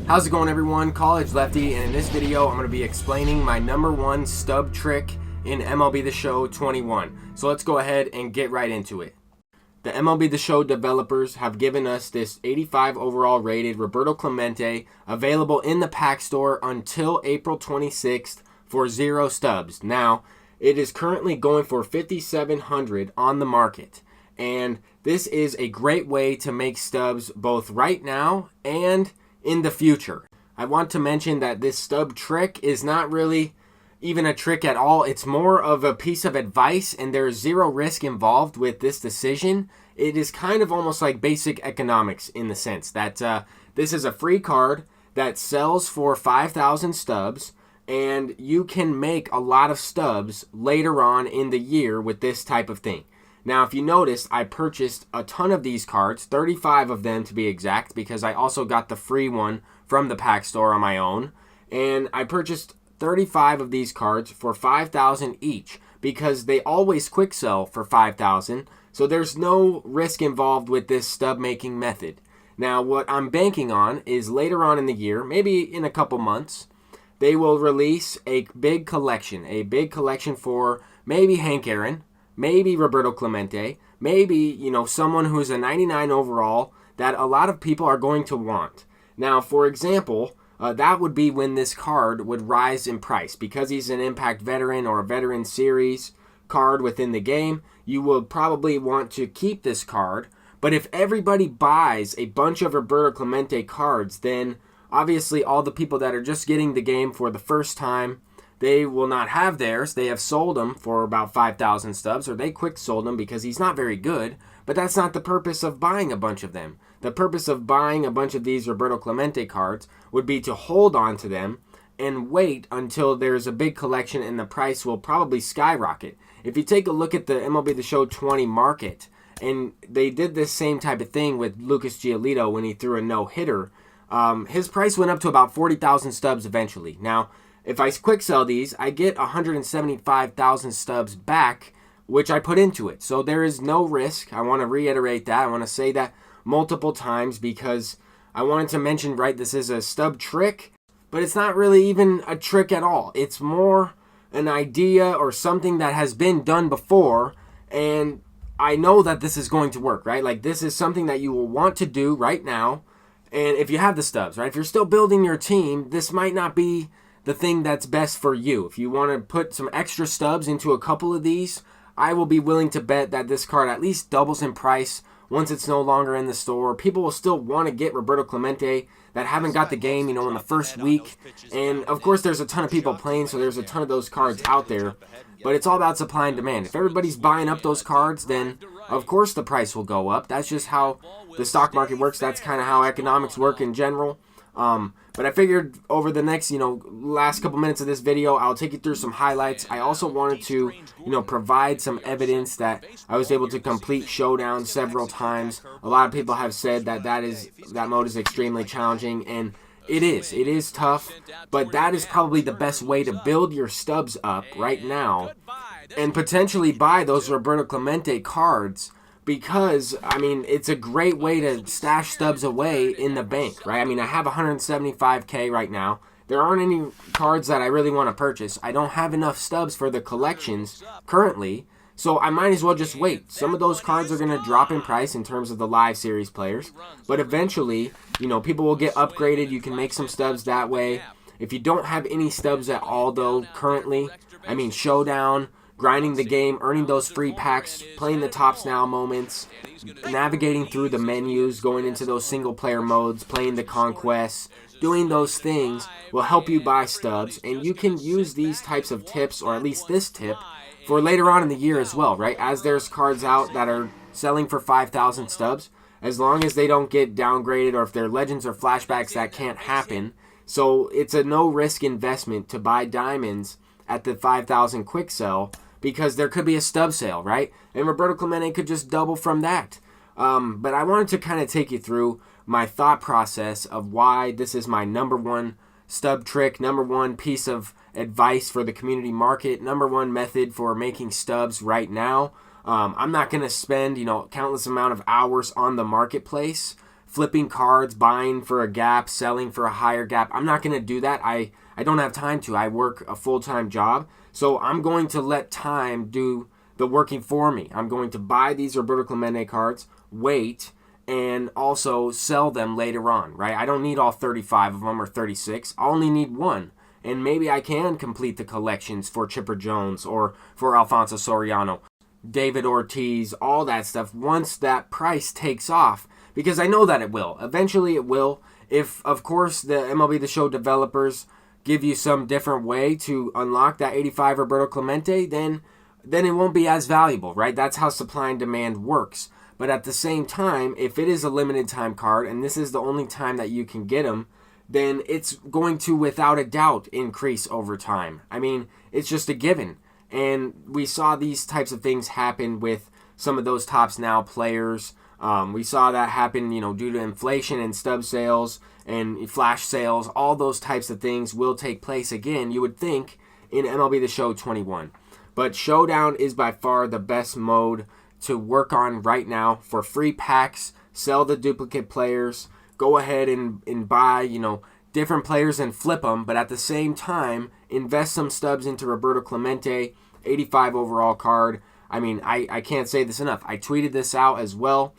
How's it going, everyone? College Lefty, and in this video I'm going to be explaining my number one stub trick in MLB The Show 21. So let's go ahead and get right into it. The MLB The Show developers have given us this 85 overall rated Roberto Clemente available in the pack store until April 26th for 0 stubs. Now, it is currently going for $5,700 on the market, and this is a great way to make stubs both right now and in the future. I want to mention that this stub trick is not really even a trick at all. It's more of a piece of advice, and there's zero risk involved with this decision. It is kind of almost like basic economics in the sense that this is a free card that sells for 5,000 stubs, and you can make a lot of stubs later on in the year with this type of thing. Now, if you noticed, I purchased a ton of these cards, 35 of them to be exact, because I also got the free one from the pack store on my own. And I purchased 35 of these cards for 5,000 each because they always quick sell for 5,000. So there's no risk involved with this stub making method. Now, what I'm banking on is later on in the year, maybe in a couple months, they will release a big collection for maybe Hank Aaron, maybe Roberto Clemente, maybe, someone who's a 99 overall that a lot of people are going to want. Now, for example, that would be when this card would rise in price. Because he's an Impact Veteran or a Veteran Series card within the game, you will probably want to keep this card. But if everybody buys a bunch of Roberto Clemente cards, then obviously all the people that are just getting the game for the first time, they will not have theirs. They have sold them for about 5,000 stubs, or they quick sold them because he's not very good. But that's not the purpose of buying a bunch of them. The purpose of buying a bunch of these Roberto Clemente cards would be to hold on to them and wait until there's a big collection and the price will probably skyrocket. If you take a look at the MLB The Show 20 market, and they did this same type of thing with Lucas Giolito when he threw a no-hitter, his price went up to about 40,000 stubs eventually. Now, if I quick sell these, I get 175,000 stubs back, which I put into it. So there is no risk. I want to reiterate that. I want to say that multiple times because I wanted to mention, this is a stub trick, but it's not really even a trick at all. It's more an idea or something that has been done before, and I know that this is going to work, right? Like, this is something that you will want to do right now, and if you have the stubs, right? If you're still building your team, this might not be the thing that's best for you. If you want to put some extra stubs into a couple of these, I will be willing to bet that this card at least doubles in price once it's no longer in the store. People will still want to get Roberto Clemente that haven't got the game, in the first week. And of course, there's a ton of people playing, so there's a ton of those cards out there. But it's all about supply and demand. If everybody's buying up those cards, then of course the price will go up. That's just how the stock market works. That's kind of how economics work in general. But I figured over the next, last couple minutes of this video, I'll take you through some highlights. I also wanted to, provide some evidence that I was able to complete Showdown several times. A lot of people have said that mode is extremely challenging, and it is tough, but that is probably the best way to build your stubs up right now and potentially buy those Roberto Clemente cards. Because, it's a great way to stash stubs away in the bank, right? I have 175K right now. There aren't any cards that I really want to purchase. I don't have enough stubs for the collections currently, so I might as well just wait. Some of those cards are going to drop in price in terms of the live series players, but eventually, people will get upgraded. You can make some stubs that way. If you don't have any stubs at all, though, currently, Showdown, grinding the game, earning those free packs, playing the Tops Now moments, navigating through the menus, going into those single-player modes, playing the conquests, doing those things will help you buy stubs, and you can use these types of tips, or at least this tip, for later on in the year as well, right? As there's cards out that are selling for 5,000 stubs, as long as they don't get downgraded, or if they're legends or flashbacks, that can't happen. So it's a no-risk investment to buy diamonds at the 5,000 quick sell, because there could be a stub sale, right? And Roberto Clemente could just double from that. But I wanted to kind of take you through my thought process of why this is my number one stub trick, number one piece of advice for the community market, number one method for making stubs right now. I'm not going to spend, countless amount of hours on the marketplace flipping cards, buying for a gap, selling for a higher gap. I'm not going to do that. I don't have time to. I work a full-time job. So I'm going to let time do the working for me. I'm going to buy these Roberto Clemente cards, wait, and also sell them later on, right? I don't need all 35 of them or 36. I only need one. And maybe I can complete the collections for Chipper Jones or for Alfonso Soriano, David Ortiz, all that stuff once that price takes off. Because I know that it will. Eventually it will. If, of course, the MLB The Show developers give you some different way to unlock that 85 Roberto Clemente, then it won't be as valuable, right? That's how supply and demand works. But at the same time, if it is a limited time card and this is the only time that you can get them, then it's going to, without a doubt, increase over time. I mean, it's just a given. And we saw these types of things happen with some of those Topps Now players. We saw that happen, due to inflation and stub sales and flash sales. All those types of things will take place again, you would think, in MLB The Show 21. But Showdown is by far the best mode to work on right now for free packs. Sell the duplicate players. Go ahead and buy, different players and flip them. But at the same time, invest some stubs into Roberto Clemente, 85 overall card. I mean, I can't say this enough. I tweeted this out as well.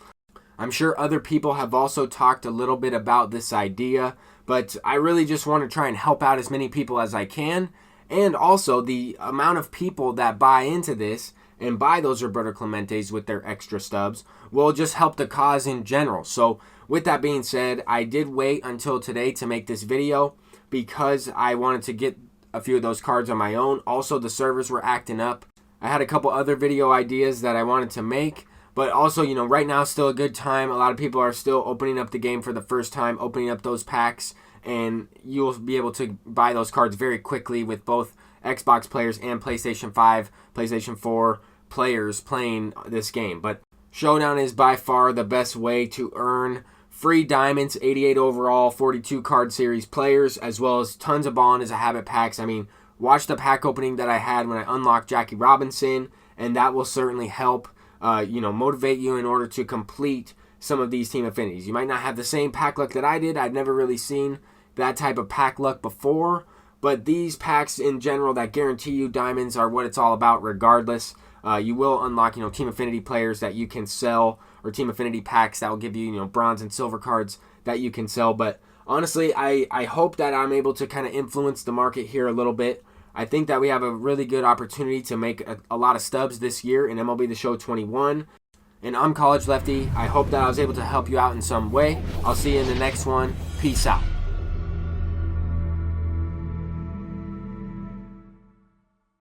I'm sure other people have also talked a little bit about this idea, but I really just want to try and help out as many people as I can. And also, the amount of people that buy into this and buy those Roberto Clementes with their extra stubs will just help the cause in general. So with that being said, I did wait until today to make this video because I wanted to get a few of those cards on my own. Also, the servers were acting up. I had a couple other video ideas that I wanted to make, but also, right now is still a good time. A lot of people are still opening up the game for the first time, opening up those packs, and you'll be able to buy those cards very quickly with both Xbox players and PlayStation 5, PlayStation 4 players playing this game. But Showdown is by far the best way to earn free diamonds, 88 overall, 42 card series players, as well as tons of Ball as a Habit packs. I mean, watch the pack opening that I had when I unlocked Jackie Robinson, and that will certainly help motivate you in order to complete some of these team affinities. You might not have the same pack luck that I did. I've never really seen that type of pack luck before, but these packs in general that guarantee you diamonds are what it's all about regardless. You will unlock, team affinity players that you can sell, or team affinity packs that will give you, bronze and silver cards that you can sell. But honestly, I hope that I'm able to kind of influence the market here a little bit. I think that we have a really good opportunity to make a lot of stubs this year in MLB The Show 21. And I'm College Lefty. I hope that I was able to help you out in some way. I'll see you in the next one. Peace out.